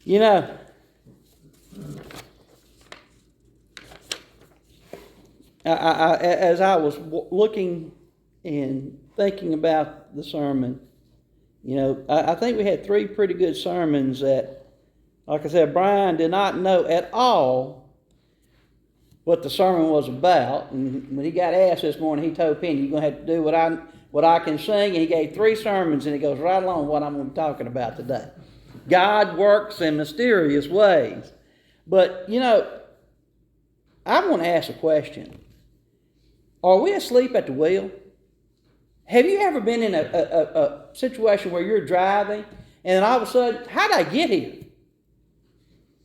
You know, as I was looking and thinking about the sermon, I think we had three pretty good sermons that, like I said, Brian did not know at all what the sermon was about. And when he got asked this morning, he told Penny, "You're going to have to do what I can sing." And he gave three sermons, and it goes right along with what I'm going to be talking about today. God works in mysterious ways. But, I want to ask a question. Are we asleep at the wheel? Have you ever been in a situation where you're driving and then all of a sudden, how did I get here?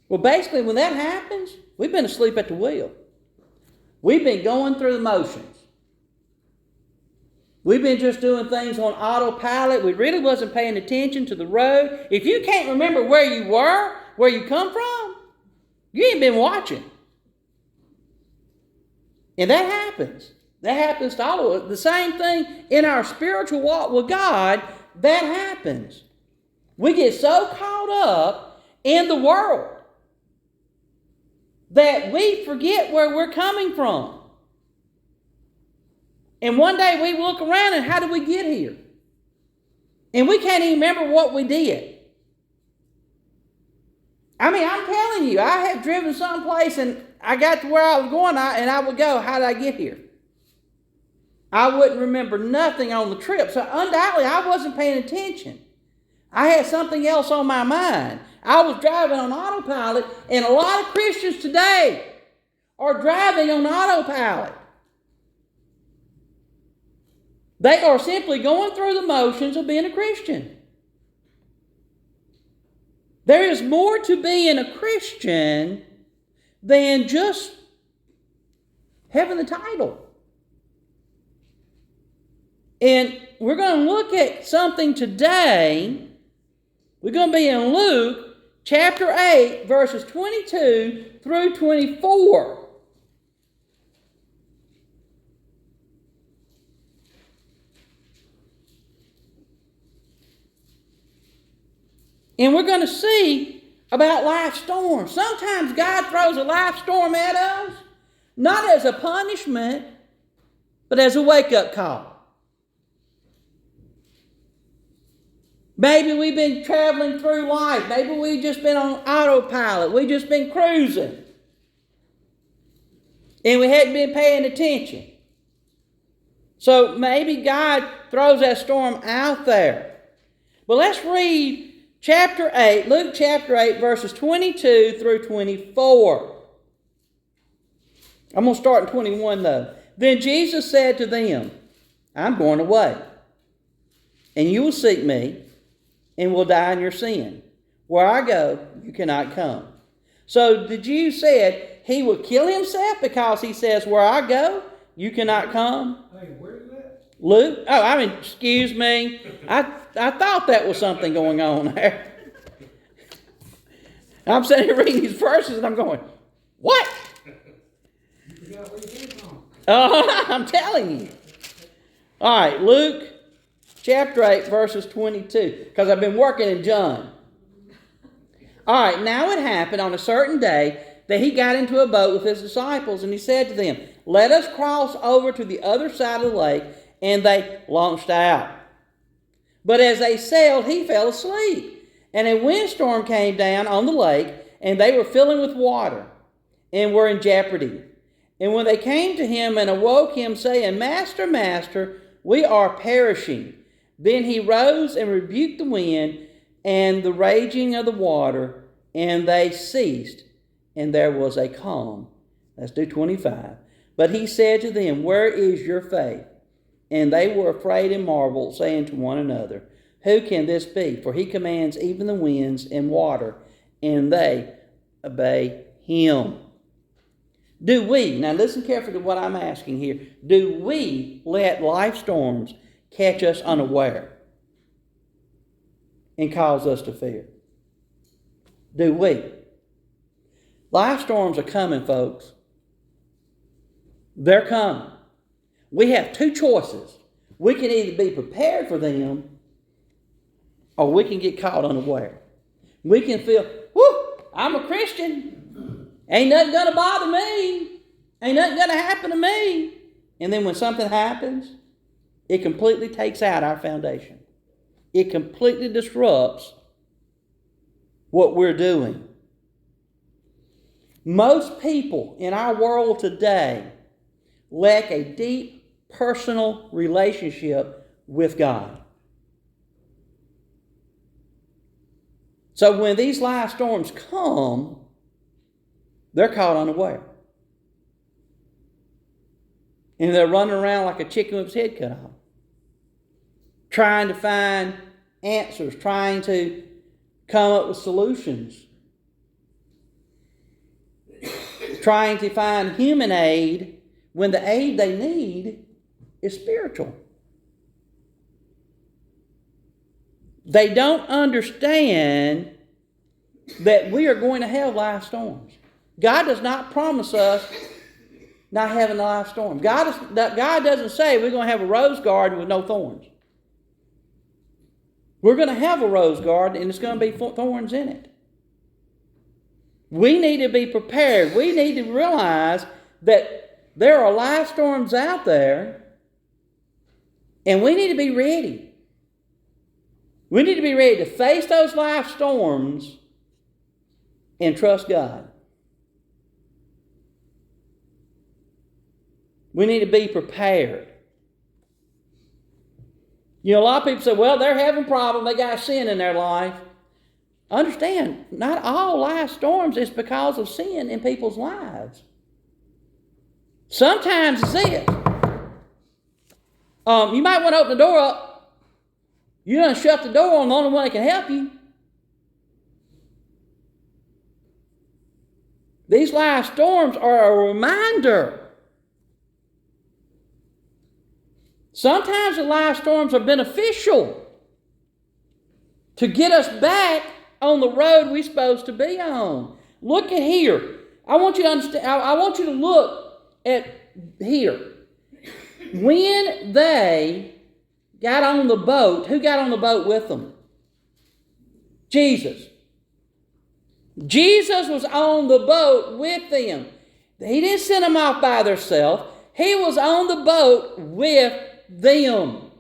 Well, basically, when that happens, we've been asleep at the wheel. We've been going through the motions. We've been just doing things on autopilot. We really wasn't paying attention to the road. If you can't remember where you were, where you come from, you ain't been watching. And that happens. That happens to all of us. The same thing in our spiritual walk with God, that happens. We get so caught up in the world that we forget where we're coming from. And one day we look around and how did we get here? And we can't even remember what we did. I mean, I'm telling you, I have driven someplace and I got to where I was going and I would go, how did I get here? I wouldn't remember nothing on the trip. So undoubtedly, I wasn't paying attention. I had something else on my mind. I was driving on autopilot, and a lot of Christians today are driving on autopilot. They are simply going through the motions of being a Christian. There is more to being a Christian than just having the title. And we're going to look at something today. We're going to be in Luke chapter 8, verses 22 through 24. And we're going to see about life storms. Sometimes God throws a life storm at us, not as a punishment, but as a wake-up call. Maybe we've been traveling through life. Maybe we've just been on autopilot. We've just been cruising. And we hadn't been paying attention. So maybe God throws that storm out there. But let's read chapter 8, Luke chapter 8, verses 22 through 24. I'm going to start in 21 though. Then Jesus said to them, I'm going away, and you will seek me, and will die in your sin. Where I go, you cannot come. So the Jews said he would kill himself because he says, where I go, you cannot come. Hey, where is that? Luke? Oh, I mean, excuse me. I thought that was something going on there. I'm sitting here reading these verses and I'm going, what? You forgot where you came from. I'm telling you. All right, Luke chapter 8, verses 22, because I've been working in John. All right, now it happened on a certain day that he got into a boat with his disciples, and he said to them, let us cross over to the other side of the lake, and they launched out. But as they sailed, he fell asleep, and a windstorm came down on the lake, and they were filling with water, and were in jeopardy. And when they came to him and awoke him, saying, Master, Master, we are perishing. Then he rose and rebuked the wind and the raging of the water, and they ceased, and there was a calm. Let's do 25. But he said to them, where is your faith? And they were afraid and marveled, saying to one another, who can this be? For he commands even the winds and water, and they obey him. Do we, now listen carefully to what I'm asking here, do we let life storms catch us unaware and cause us to fear? Do we? Life storms are coming, folks. They're coming. We have two choices. We can either be prepared for them or we can get caught unaware. We can feel, whoo, I'm a Christian. Ain't nothing going to bother me. Ain't nothing going to happen to me. And then when something happens, it completely takes out our foundation. It completely disrupts what we're doing. Most people in our world today lack a deep personal relationship with God. So when these life storms come, they're caught unaware. And they're running around like a chicken with its head cut off, trying to find answers, trying to come up with solutions, trying to find human aid when the aid they need is spiritual. They don't understand that we are going to have life storms. God does not promise us not having a life storm. God doesn't say we're going to have a rose garden with no thorns. We're going to have a rose garden and it's going to be thorns in it. We need to be prepared. We need to realize that there are life storms out there and we need to be ready. We need to be ready to face those life storms and trust God. We need to be prepared. You know, a lot of people say, well, they're having problems. They got sin in their life. Understand, not all life storms is because of sin in people's lives. Sometimes it's this. You might want to open the door up. You done shut the door on the only one that can help you. These life storms are a reminder. Sometimes the life storms are beneficial to get us back on the road we're supposed to be on. Look at here. I want you to understand. I want you to look at here. When they got on the boat, who got on the boat with them? Jesus. Jesus was on the boat with them. He didn't send them off by themselves. He was on the boat with them.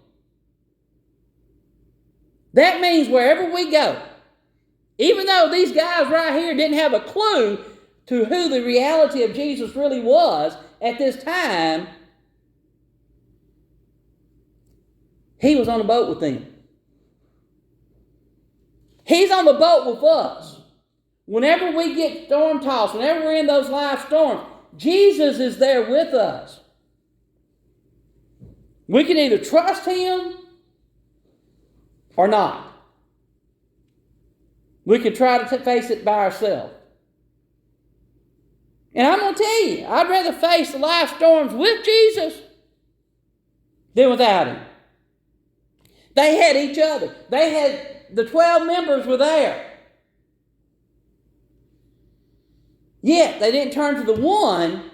That means wherever we go, even though these guys right here didn't have a clue to who the reality of Jesus really was at this time, he was on the boat with them. He's on the boat with us. Whenever we get storm tossed, whenever we're in those life storms, Jesus is there with us. We can either trust him or not. We can try to face it by ourselves. And I'm going to tell you, I'd rather face the life storms with Jesus than without him. They had each other. They had the 12 members were there. Yet they didn't turn to the one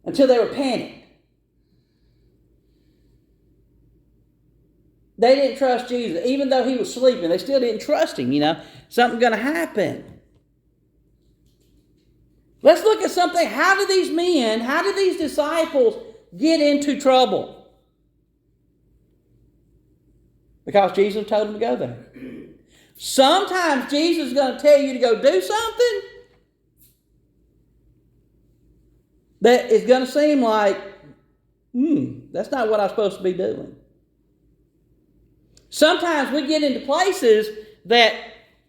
until they were panicked. They didn't trust Jesus. Even though he was sleeping, they still didn't trust him, Something's going to happen. Let's look at something. How did these disciples get into trouble? Because Jesus told them to go there. Sometimes Jesus is going to tell you to go do something that is going to seem like, that's not what I'm supposed to be doing. Sometimes we get into places that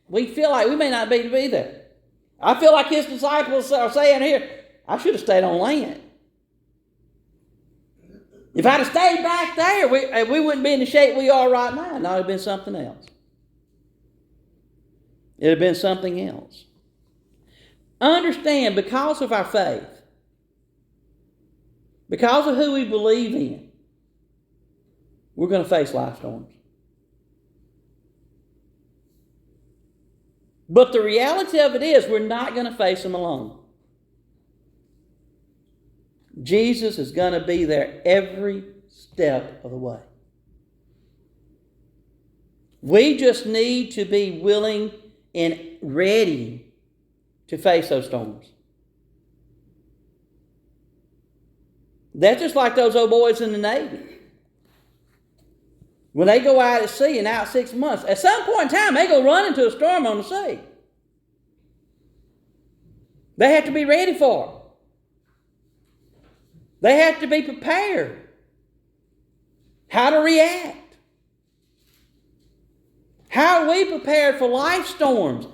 we feel like we may not be to be there. I feel like his disciples are saying here, I should have stayed on land. If I'd have stayed back there, we wouldn't be in the shape we are right now. No, it would have been something else. It would have been something else. Understand, because of our faith, because of who we believe in, we're going to face life storms. But the reality of it is, we're not going to face them alone. Jesus is going to be there every step of the way. We just need to be willing and ready to face those storms. That's just like those old boys in the Navy. When they go out at sea and out 6 months, at some point in time, they go run into a storm on the sea. They have to be ready for it. They have to be prepared. How to react. How are we prepared for life storms?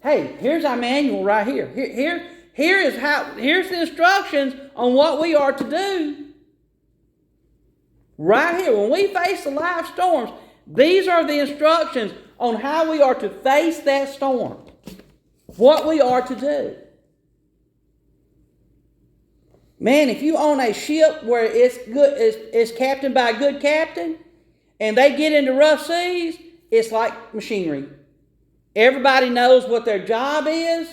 Hey, here's our manual right here. Here's the instructions on what we are to do. Right here, when we face the life storms, these are the instructions on how we are to face that storm. What we are to do. Man, if you own a ship where it's captained by a good captain, and they get into rough seas, it's like machinery. Everybody knows what their job is.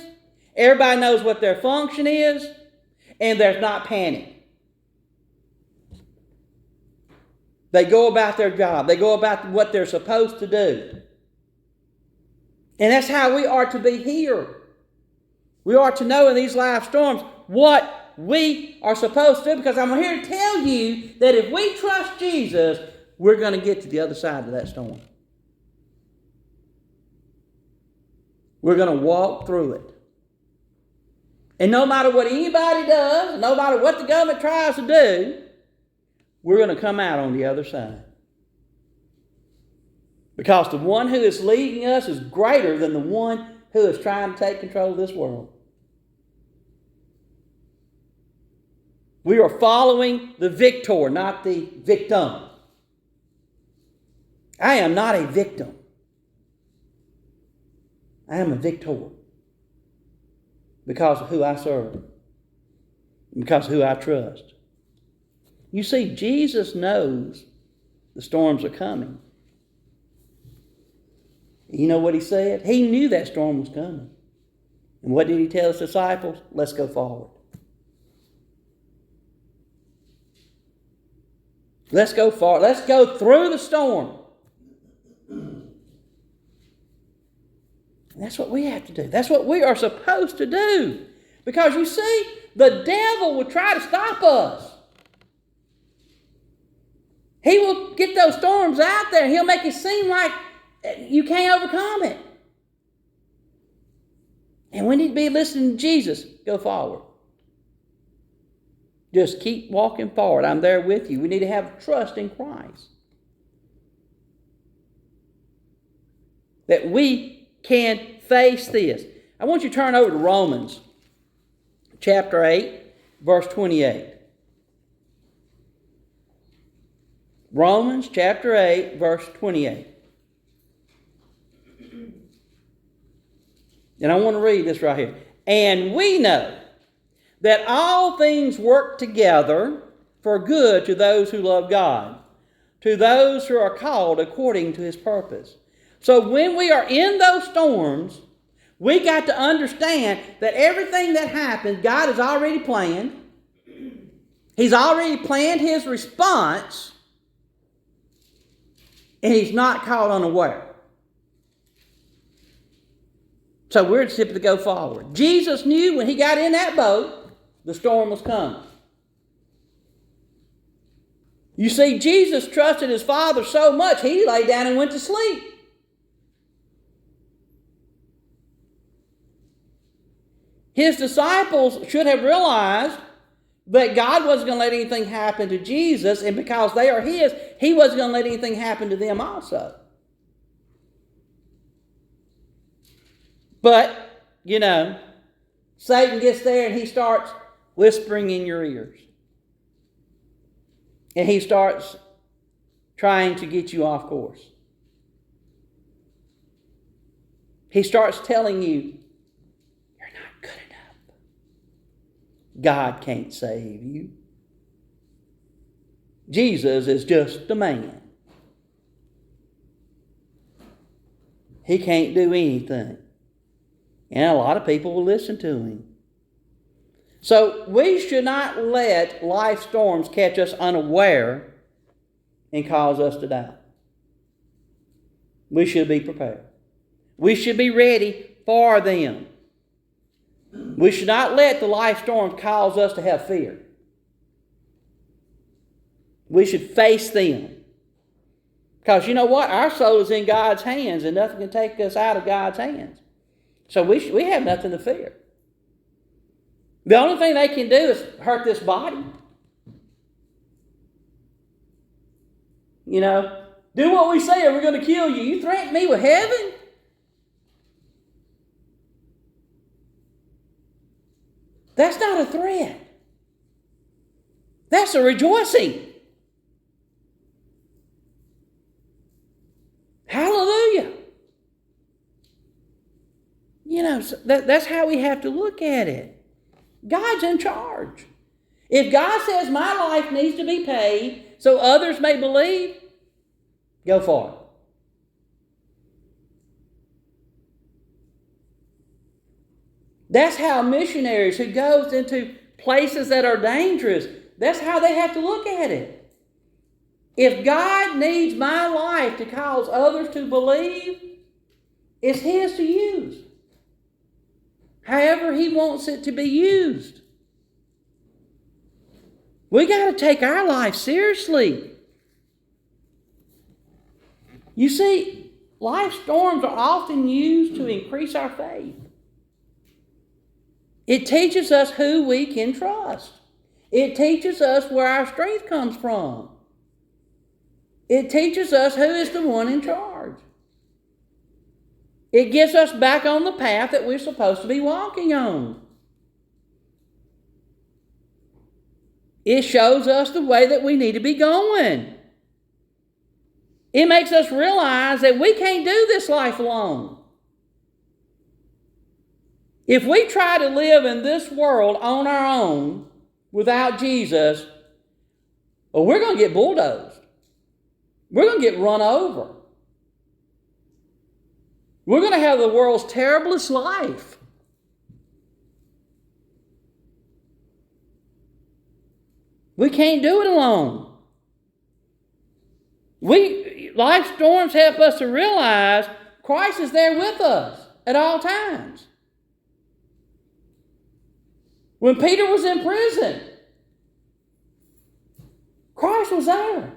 Everybody knows what their function is. And there's not panic. They go about their job. They go about what they're supposed to do. And that's how we are to be here. We are to know in these life storms what we are supposed to do, because I'm here to tell you that if we trust Jesus, we're going to get to the other side of that storm. We're going to walk through it. And no matter what anybody does, no matter what the government tries to do, we're going to come out on the other side. Because the one who is leading us is greater than the one who is trying to take control of this world. We are following the victor, not the victim. I am not a victim. I am a victor. Because of who I serve. Because of who I trust. You see, Jesus knows the storms are coming. You know what he said? He knew that storm was coming. And what did he tell his disciples? Let's go forward. Let's go forward. Let's go through the storm. And that's what we have to do. That's what we are supposed to do. Because you see, the devil will try to stop us. He will get those storms out there and he'll make it seem like you can't overcome it. And we need to be listening to Jesus. Go forward. Just keep walking forward. I'm there with you. We need to have trust in Christ. That we can face this. I want you to turn over to Romans chapter 8, verse 28. Romans chapter 8, verse 28. And I want to read this right here. And we know that all things work together for good to those who love God, to those who are called according to his purpose. So when we are in those storms, we got to understand that everything that happens, God has already planned. He's already planned his response, and he's not caught unaware. So we're simply to go forward. Jesus knew when he got in that boat, the storm was coming. You see, Jesus trusted his Father so much, he lay down and went to sleep. His disciples should have realized that God wasn't going to let anything happen to Jesus, and because they are his, he wasn't going to let anything happen to them also. But, you know, Satan gets there and he starts whispering in your ears. And he starts trying to get you off course. He starts telling you, you're not good enough. God can't save you. Jesus is just a man. He can't do anything. And a lot of people will listen to him. So we should not let life storms catch us unaware and cause us to doubt. we should be prepared. We should be ready for them. We should not let the life storms cause us to have fear. We should face them. Because you know what? Our soul is in God's hands, and nothing can take us out of God's hands. So we have nothing to fear. The only thing they can do is hurt this body. You know, do what we say or we're going to kill you. You threaten me with heaven? That's not a threat. That's a rejoicing. Hallelujah. You know, that's how we have to look at it. God's in charge. If God says my life needs to be paid so others may believe, go for it. That's how missionaries who goes into places that are dangerous, that's how they have to look at it. If God needs my life to cause others to believe, it's His to use. However He wants it to be used. We got to take our life seriously. You see, life storms are often used to increase our faith. It teaches us who we can trust. It teaches us where our strength comes from. It teaches us who is the one in charge. It gets us back on the path that we're supposed to be walking on. It shows us the way that we need to be going. It makes us realize that we can't do this life alone. If we try to live in this world on our own without Jesus, well, we're going to get bulldozed. We're going to get run over. We're going to have the world's terriblest life. We can't do it alone. Life storms help us to realize Christ is there with us at all times. When Peter was in prison, Christ was there.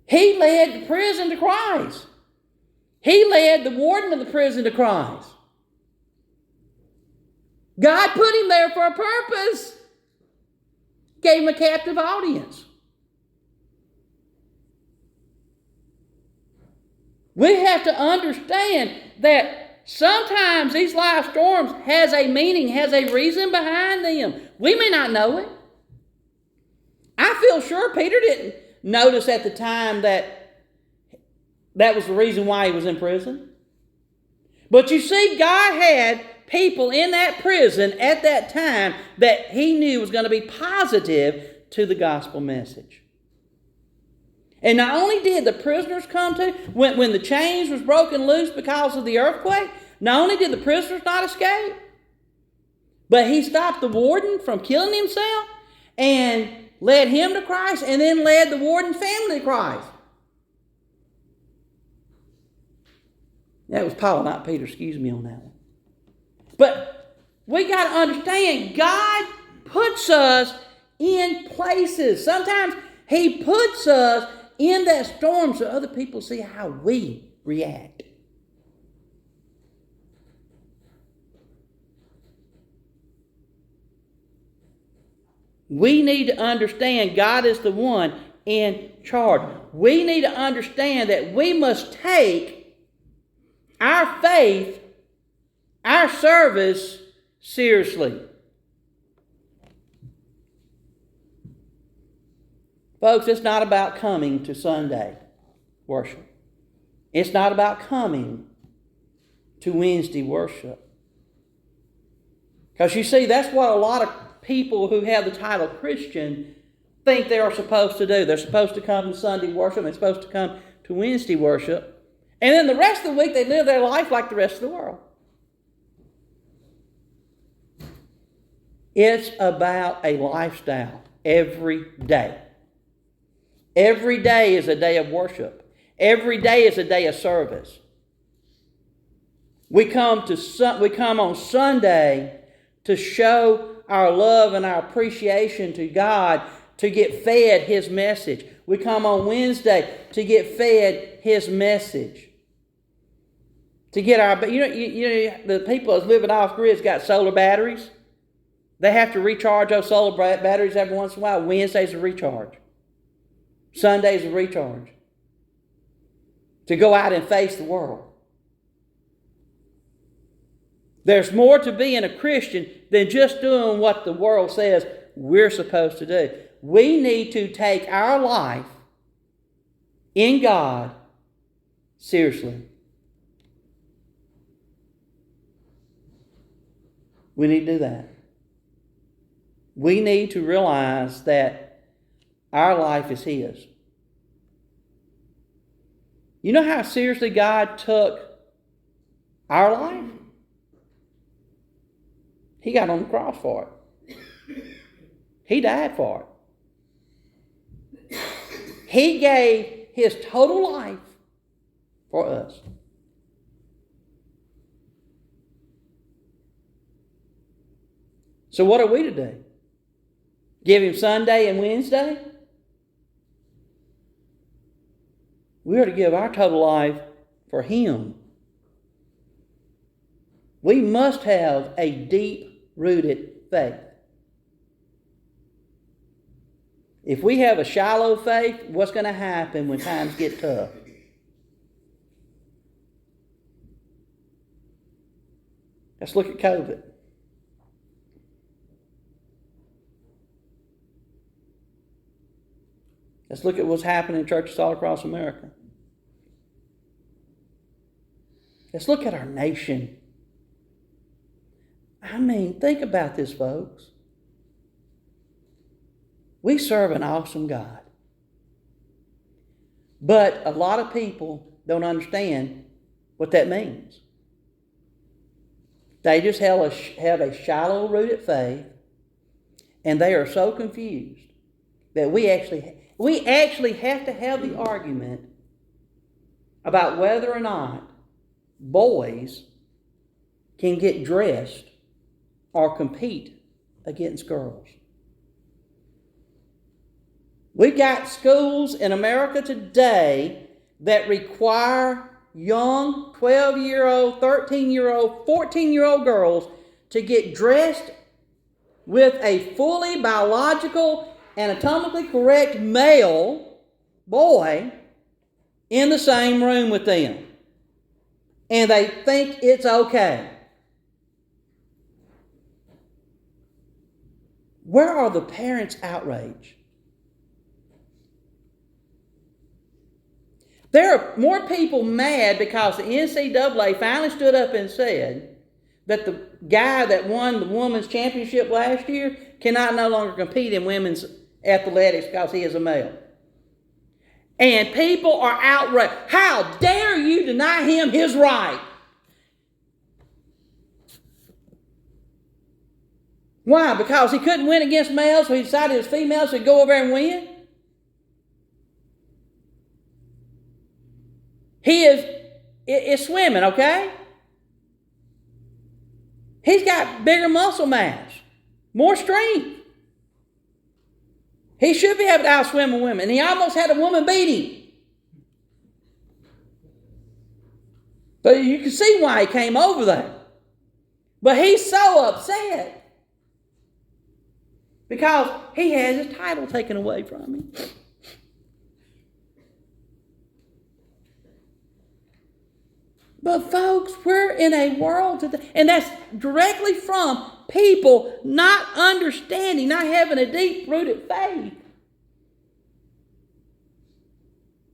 He led the prison to Christ. He led the warden of the prison to Christ. God put him there for a purpose. Gave him a captive audience. We have to understand that sometimes these life storms has a meaning, has a reason behind them. We may not know it. I feel sure Peter didn't notice at the time that was the reason why he was in prison. But you see, God had people in that prison at that time that He knew was going to be positive to the gospel message. And not only did the prisoners come to, when the chains was broken loose because of the earthquake, not only did the prisoners not escape, but He stopped the warden from killing himself and led him to Christ and then led the warden's family to Christ. That was Paul, not Peter. Excuse me on that one. But we got to understand, God puts us in places. Sometimes He puts us in that storm so other people see how we react. We need to understand God is the one in charge. We need to understand that we must take our faith, our service, seriously. Folks, it's not about coming to Sunday worship. It's not about coming to Wednesday worship. Because you see, that's what a lot of people who have the title Christian think they are supposed to do. They're supposed to come to Sunday worship. They're supposed to come to Wednesday worship. And then the rest of the week they live their life like the rest of the world. It's about a lifestyle every day. Every day is a day of worship. Every day is a day of service. We come on Sunday to show our love and our appreciation to God, to get fed His message. We come on Wednesday to get fed His message. To get our, the people that's living off grid's got solar batteries. They have to recharge those solar batteries every once in a while. Wednesday's a recharge. Sunday's a recharge. To go out and face the world. There's more to being a Christian than just doing what the world says we're supposed to do. We need to take our life in God seriously. We need to do that. We need to realize that our life is His. You know how seriously God took our life? He got on the cross for it. He died for it. He gave His total life for us. So what are we to do? Give Him Sunday and Wednesday? We are to give our total life for Him. We must have a deep-rooted faith. If we have a shallow faith, what's going to happen when times get tough? Let's look at COVID. Let's look at what's happening in churches all across America. Let's look at our nation. I mean, think about this, folks. We serve an awesome God. But a lot of people don't understand what that means. They just have a shallow-rooted faith, and they are so confused that we actually have to have the argument about whether or not boys can get dressed or compete against girls. We've got schools in America today that require young 12-year-old, 13-year-old, 14-year-old girls to get dressed with a fully biological, anatomically correct male boy in the same room with them. And they think it's okay. Where are the parents' outrage? There are more people mad because the NCAA finally stood up and said that the guy that won the women's championship last year cannot no longer compete in women's athletics because he is a male. And people are outraged. How dare you deny him his right? Why? Because he couldn't win against males, so he decided his females would go over and win? It's swimming, okay? He's got bigger muscle mass, more strength. He should be able to outswim a woman. And he almost had a woman beat him. But you can see why he came over there. But he's so upset because he has his title taken away from him. But folks, we're in a world today, and that's directly from people not understanding, not having a deep-rooted faith.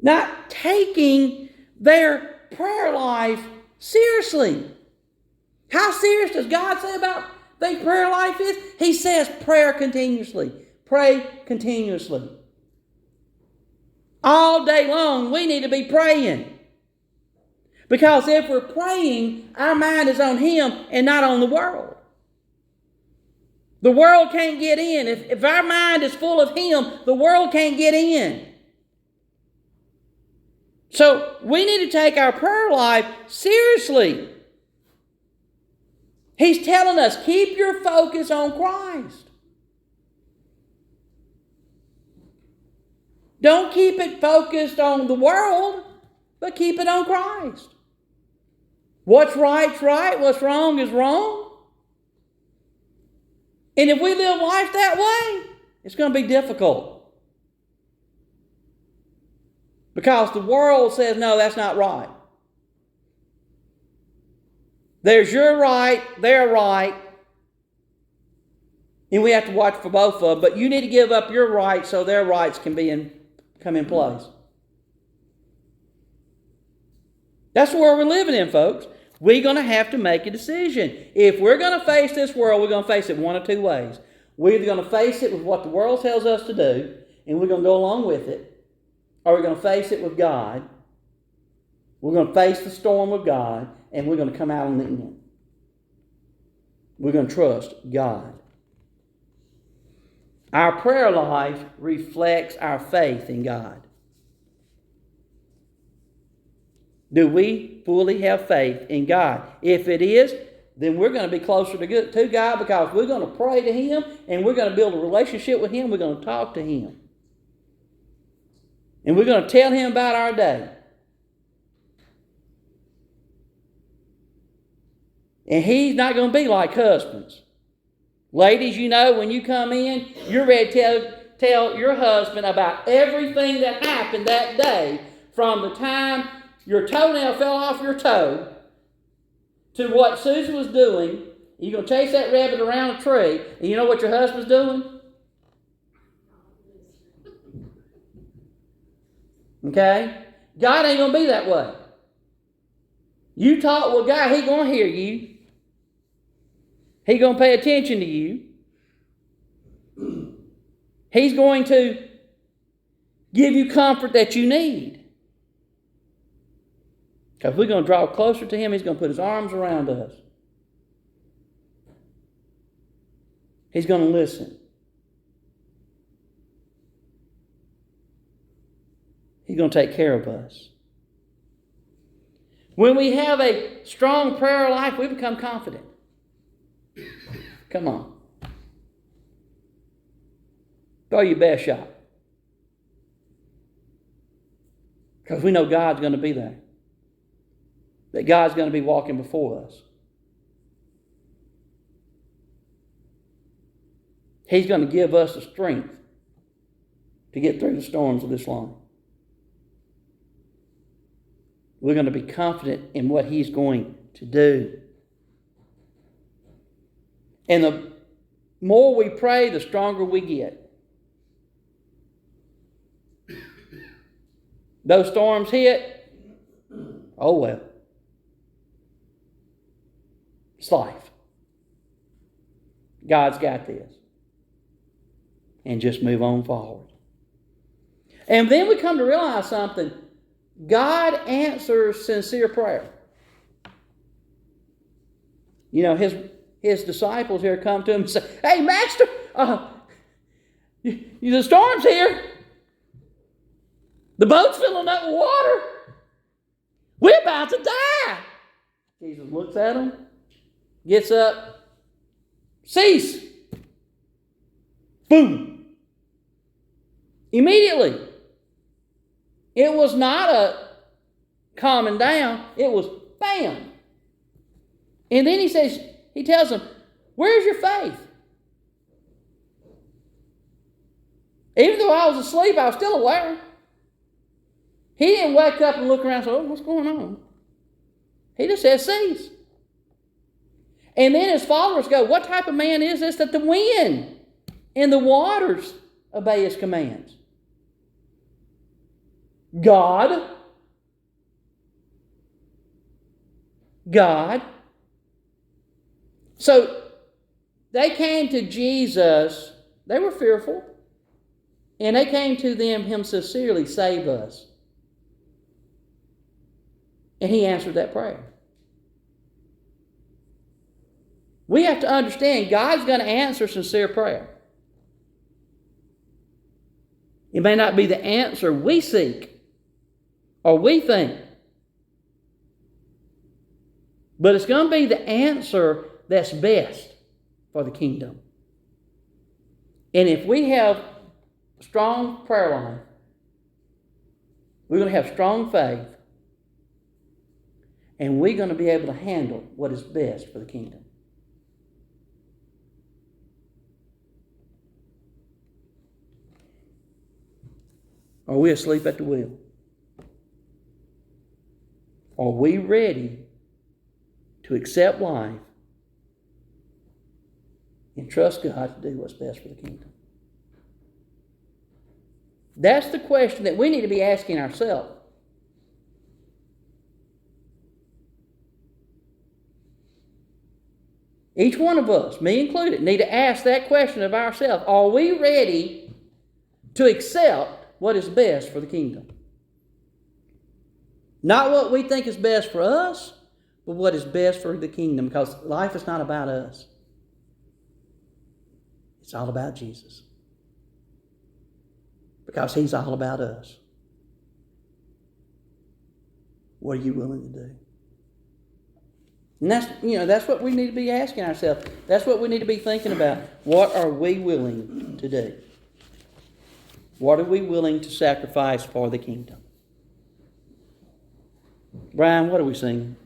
Not taking their prayer life seriously. How serious does God say about their prayer life is? He says prayer continuously. Pray continuously. All day long, we need to be praying. Because if we're praying, our mind is on Him and not on the world. The world can't get in. If our mind is full of Him, the world can't get in. So we need to take our prayer life seriously. He's telling us, keep your focus on Christ. Don't keep it focused on the world, but keep it on Christ. What's right's right, what's wrong is wrong. And if we live life that way, it's going to be difficult. Because the world says, no, that's not right. There's your right, their right. And we have to watch for both of them. But you need to give up your rights so their rights can come in place. That's the world we're living in, folks. We're going to have to make a decision. If we're going to face this world, we're going to face it one of two ways. We're either going to face it with what the world tells us to do, and we're going to go along with it, or we're going to face it with God. We're going to face the storm with God, and we're going to come out on the end. We're going to trust God. Our prayer life reflects our faith in God. Do we fully have faith in God? If it is, then we're going to be closer to God because we're going to pray to Him and we're going to build a relationship with Him. We're going to talk to Him. And we're going to tell Him about our day. And He's not going to be like husbands. Ladies, you know, when you come in, you're ready to tell your husband about everything that happened that day from the time your toenail fell off your toe to what Susan was doing. You're going to chase that rabbit around a tree, and you know what your husband's doing? Okay? God ain't going to be that way. You talk with God, He's going to hear you. He's going to pay attention to you. He's going to give you comfort that you need. Because we're going to draw closer to Him, He's going to put His arms around us. He's going to listen. He's going to take care of us. When we have a strong prayer life, we become confident. Come on. Throw your best shot. Because we know God's going to be there. That God's going to be walking before us. He's going to give us the strength to get through the storms of this life. We're going to be confident in what He's going to do. And the more we pray, the stronger we get. Those storms hit, oh well. It's life. God's got this. And just move on forward. And then we come to realize something. God answers sincere prayer. You know, His disciples here come to Him and say, "Hey, Master, the storm's here. The boat's filling up with water. We're about to die." Jesus looks at them, gets up, cease. Boom. Immediately. It was not a calming down. It was bam. And then He tells them, "Where's your faith?" Even though I was asleep, I was still aware. He didn't wake up and look around and say, "Oh, what's going on?" He just said, "Cease." And then His followers go, "What type of man is this that the wind and the waters obey His commands?" God. So they came to Jesus. They were fearful. And they came to Him sincerely, "Save us." And He answered that prayer. We have to understand God's going to answer sincere prayer. It may not be the answer we seek or we think. But it's going to be the answer that's best for the kingdom. And if we have a strong prayer life, we're going to have strong faith, and we're going to be able to handle what is best for the kingdom. Are we asleep at the wheel? Are we ready to accept life and trust God to do what's best for the kingdom? That's the question that we need to be asking ourselves. Each one of us, me included, need to ask that question of ourselves. Are we ready to accept what is best for the kingdom? Not what we think is best for us, but what is best for the kingdom, because life is not about us. It's all about Jesus. Because He's all about us. What are you willing to do? And that's what we need to be asking ourselves. That's what we need to be thinking about. What are we willing to do? What are we willing to sacrifice for the kingdom? Brian, what are we singing?